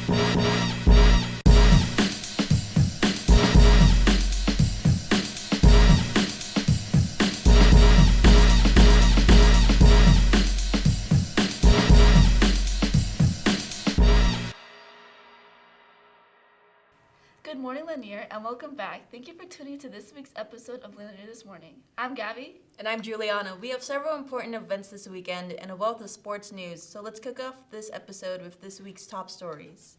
Good morning, Lanier, and welcome back. Thank you for tuning to this week's episode of Lanier This Morning. I'm Gabby. And I'm Juliana. We have several important events this weekend and a wealth of sports news, so let's kick off this episode with this week's top stories.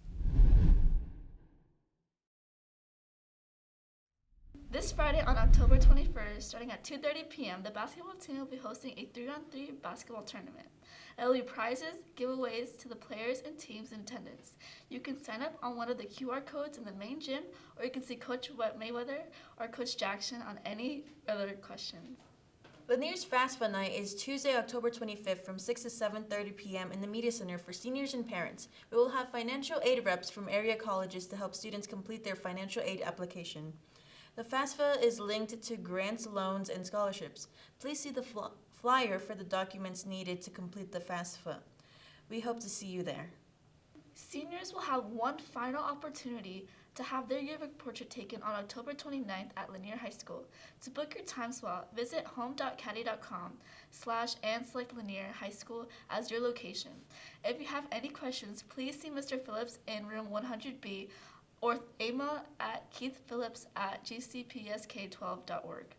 This Friday on October 21st, starting at 2:30 p.m., the basketball team will be hosting a 3-on-3 basketball tournament. There will be prizes, giveaways to the players and teams in attendance. You can sign up on one of the QR codes in the main gym, or you can see Coach Mayweather or Coach Jackson on any other questions. Lanier's FAFSA night is Tuesday, October 25th from 6 to 7:30 p.m. in the Media Center for seniors and parents. We will have financial aid reps from area colleges to help students complete their financial aid application. The FAFSA is linked to grants, loans, and scholarships. Please see the flyer for the documents needed to complete the FAFSA. We hope to see you there. Seniors will have one final opportunity to have their yearbook portrait taken on October 29th at Lanier High School. To book your time slot, visit home.caddy.com/ and select Lanier High School as your location. If you have any questions, please see Mr. Phillips in room 100B or email at keithphillips@gcpsk12.org.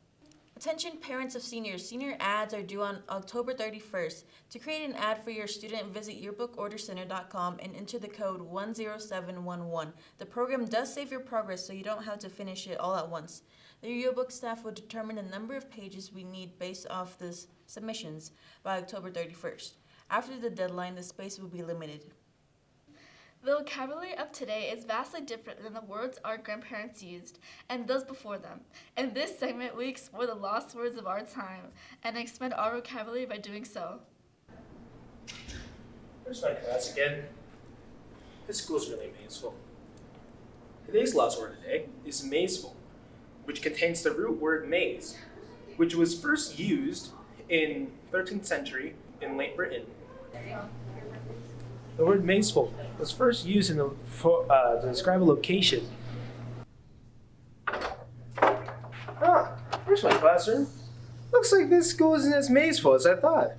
Attention parents of seniors, senior ads are due on October 31st. To create an ad for your student, visit yearbookordercenter.com and enter the code 10711. The program does save your progress, so you don't have to finish it all at once. The yearbook staff will determine the number of pages we need based off the submissions by October 31st. After the deadline, the space will be limited. The vocabulary of today is vastly different than the words our grandparents used and those before them. In this segment, we explore the lost words of our time and expand our vocabulary by doing so. There's my class again. This school's really mazeful. Today's lost word today is mazeful, which contains the root word maze, which was first used in 13th century in late Britain. The word mazeful was first used to describe a location. Here's my classroom. Looks like this school isn't as mazeful as I thought.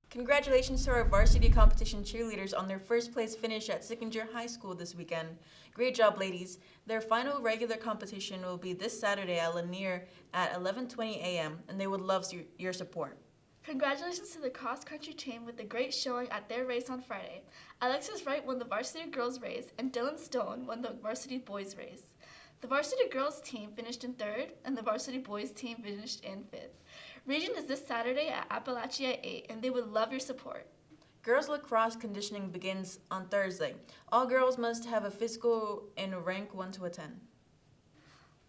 Congratulations to our varsity competition cheerleaders on their first place finish at Sickinger High School this weekend. Great job, ladies. Their final regular competition will be this Saturday at Lanier at 11:20 a.m., and they would love your support. Congratulations to the cross-country team with a great showing at their race on Friday. Alexis Wright won the varsity girls race and Dylan Stone won the varsity boys race. The varsity girls team finished in third and the varsity boys team finished in fifth. Region is this Saturday at Appalachia 8 and they would love your support. Girls lacrosse conditioning begins on Thursday. All girls must have a physical in rank 1 to attend.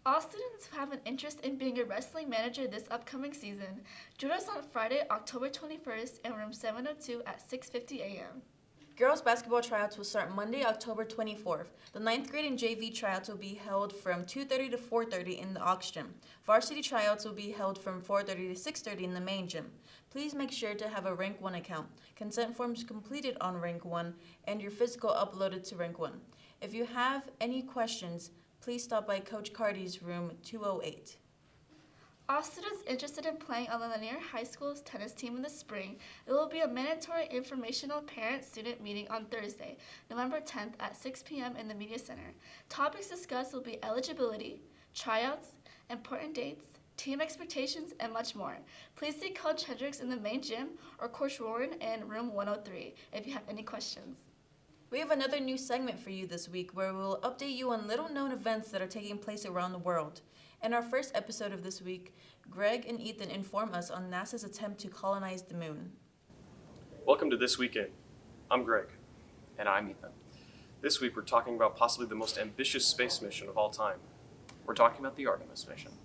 All students who have an interest in being a wrestling manager this upcoming season, join us on Friday, October 21st in room 702 at 6:50 a.m. Girls basketball tryouts will start Monday, October 24th. The 9th grade and JV tryouts will be held from 2:30 to 4:30 in the Aux Gym. Varsity tryouts will be held from 4:30 to 6:30 in the main gym. Please make sure to have a Rank 1 account, consent forms completed on Rank 1, and your physical uploaded to Rank 1. If you have any questions, please stop by Coach Cardy's room 208. All students interested in playing on the Lanier High School's tennis team in the spring, there will be a mandatory informational parent-student meeting on Thursday, November 10th at 6 p.m. in the Media Center. Topics discussed will be eligibility, tryouts, important dates, team expectations, and much more. Please see Coach Hendricks in the main gym or Coach Warren in room 103 if you have any questions. We have another new segment for you this week where we will update you on little-known events that are taking place around the world. In our first episode of this week, Greg and Ethan inform us on NASA's attempt to colonize the moon. Welcome to This Weekend. I'm Greg. And I'm Ethan. This week we're talking about possibly the most ambitious space mission of all time. We're talking about the Artemis mission.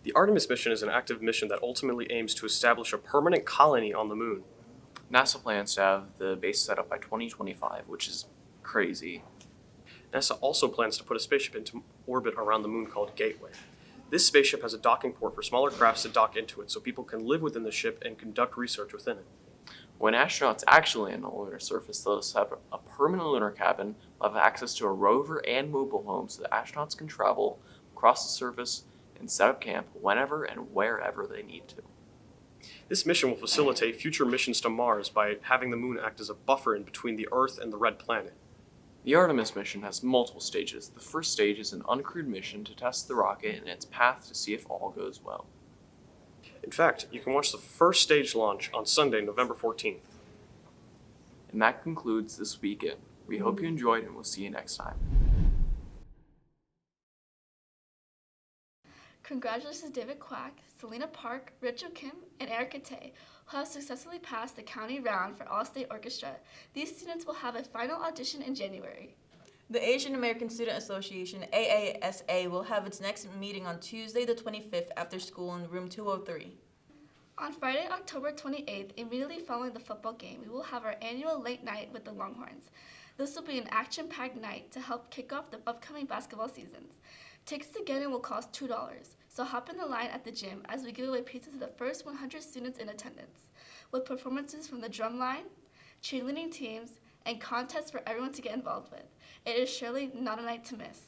The Artemis mission is an active mission that ultimately aims to establish a permanent colony on the moon. NASA plans to have the base set up by 2025, which is crazy. NASA also plans to put a spaceship into orbit around the moon called Gateway. This spaceship has a docking port for smaller crafts to dock into it so people can live within the ship and conduct research within it. When astronauts actually land on the lunar surface, they'll have a permanent lunar cabin, will have access to a rover and mobile home so that astronauts can travel across the surface and set up camp whenever and wherever they need to. This mission will facilitate future missions to Mars by having the moon act as a buffer in between the Earth and the Red Planet. The Artemis mission has multiple stages. The first stage is an uncrewed mission to test the rocket and its path to see if all goes well. In fact, you can watch the first stage launch on Sunday, November 14th. And that concludes this weekend. We hope you enjoyed and we'll see you next time. Congratulations to David Quack, Selena Park, Rachel Kim, and Erica Tay, who have successfully passed the county round for All-State Orchestra. These students will have a final audition in January. The Asian American Student Association, AASA, will have its next meeting on Tuesday the 25th after school in room 203. On Friday, October 28th, immediately following the football game, we will have our annual late night with the Longhorns. This will be an action-packed night to help kick off the upcoming basketball seasons. Tickets to get in will cost $2, so hop in the line at the gym as we give away pizza to the first 100 students in attendance, with performances from the drum line, cheerleading teams, and contests for everyone to get involved with. It is surely not a night to miss.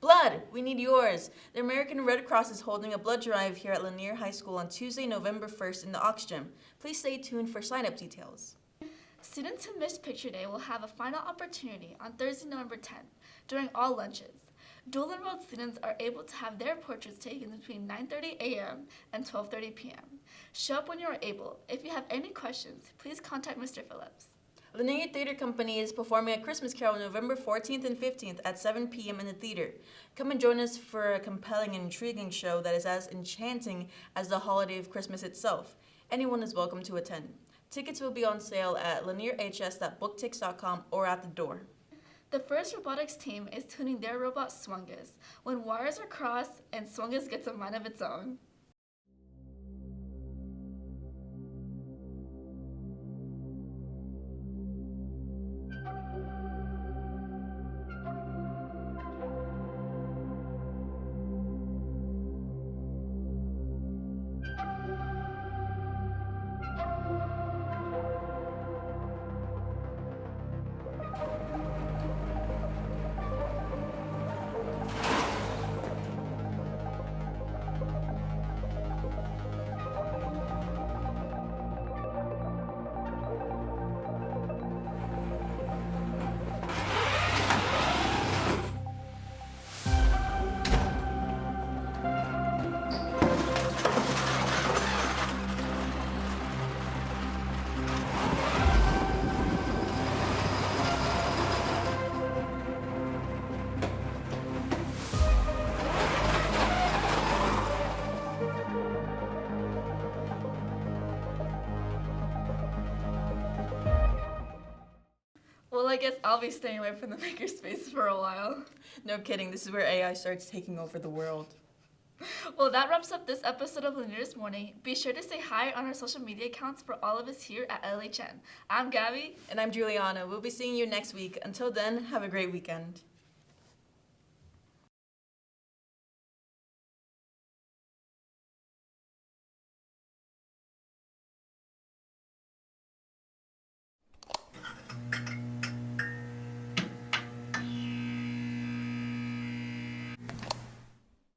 Blood! We need yours! The American Red Cross is holding a blood drive here at Lanier High School on Tuesday, November 1st in the Aux Gym. Please stay tuned for sign-up details. Students who missed Picture Day will have a final opportunity on Thursday, November 10th, during all lunches. Dual-enrolled students are able to have their portraits taken between 9:30 a.m. and 12:30 p.m. Show up when you are able. If you have any questions, please contact Mr. Phillips. Lanier Theater Company is performing a Christmas Carol November 14th and 15th at 7 p.m. in the theater. Come and join us for a compelling and intriguing show that is as enchanting as the holiday of Christmas itself. Anyone is welcome to attend. Tickets will be on sale at lanierhs.booktix.com or at the door. The first robotics team is tuning their robot Swungus. When wires are crossed and Swungus gets a mind of its own. Well, I guess I'll be staying away from the makerspace for a while. No kidding, this is where AI starts taking over the world. Well, that wraps up this episode of Lanier's Morning. Be sure to say hi on our social media accounts for all of us here at LHN. I'm Gabby. And I'm Juliana. We'll be seeing you next week. Until then, have a great weekend.